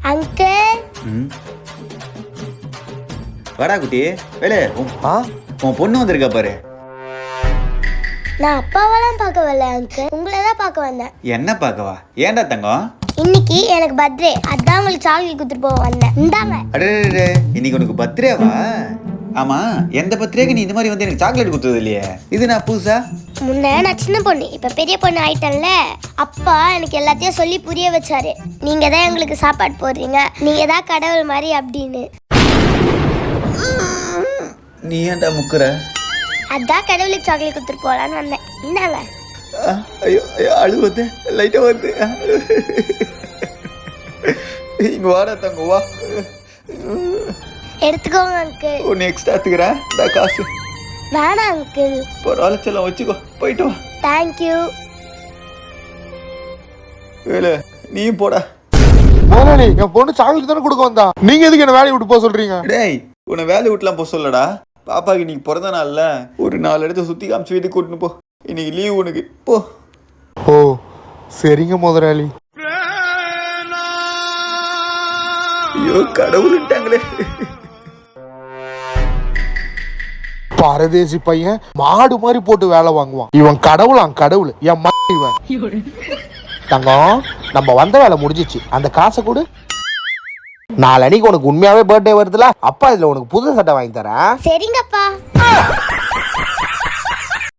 Uncle வாடா குட்டி வேலை உன் பொண்ணு வந்திருக்கா பாரு. நான் அப்பாவெல்லாம் பார்க்க வரல அங்கிள், உங்களை தான் பார்க்க வந்தேன். என்ன பார்க்கவா? ஏன்டா தங்கம்? இன்னைக்கு எனக்கு பர்த்டே, அதான் உங்களுக்கு சாக்லேட் கொடுத்துட்டு போக வந்தேன். இந்தாங்க. அடே இன்னைக்கு உனக்கு பர்த்டேவா? ஆமா, எந்த பர்த்டேக்கு நீ இந்த மாதிரி வந்து எனக்கு சாக்லேட் கொடுத்தது இல்லையே? இது நான் புதுசா? முன்ன நான் சின்ன பொண்ணு, இப்ப பெரிய பொண்ணு ஆயிட்டேன்ல. அப்பா எனக்கு எல்லாத்தையும் சொல்லி புரிய வச்சாரு. நீங்க தான் எங்களுக்கு சாப்பாடு போடுறீங்க, நீங்க தான் கடவுள் மாதிரி அப்படின்னு. நீ ஏன்டா முக்குற? அதான் கடவுளுக்கு சாக்லேட் கொடுத்துட்டு போகலான்னு வந்தேன். இந்தாங்க. ஐயோ அழுவது லைட்டா வந்து இங்க வாடா தங்க வா. எடுத்துக்கோங்க அங்கிள். ஒன்று எக்ஸ்ட்ரா எடுத்துக்கிறேன். இந்த காசு வேணாம் அங்கிள். பரவாயில்ல, செல்லம் வச்சுக்கோ, போயிட்டு வா. தேங்க்யூ. வேலை நீயும் போடா. முதலாளி, என் பொண்ணு சாக்லேட் தானே கொடுக்க வந்தா, நீங்க எதுக்கு என்ன வேலையை விட்டு போக சொல்றீங்க? டேய், உன்னை வேலை விட்டுலாம் போக சொல்லடா. பாப்பாக்கு இன்னைக்கு பிறந்த நாள்ல ஒரு 4 இடத்த சுத்தி காமிச்சு வீட்டுக்கு கூட்டின்னு போ. இன்னைக்கு லீவ் உனக்கு, போ. ஓ சரிங்க முதலாளி. ஐயோ கடவுள்ட்டாங்களே. பரதேசி பையன் மாடு மாதிரி போட்டு வேலை வாங்குவான். இவன் கடவுளாம் கடவுள். என் இவன் தங்கம், நம்ம வந்த வேலை முடிஞ்சிச்சு, அந்த காசை கொடு. நாளைக்கு உனக்கு உண்மையாவே பர்த்டே வருதுல, அப்பா இதுல உனக்கு புது சட்டை வாங்கி தரேன். சரிங்கப்பா.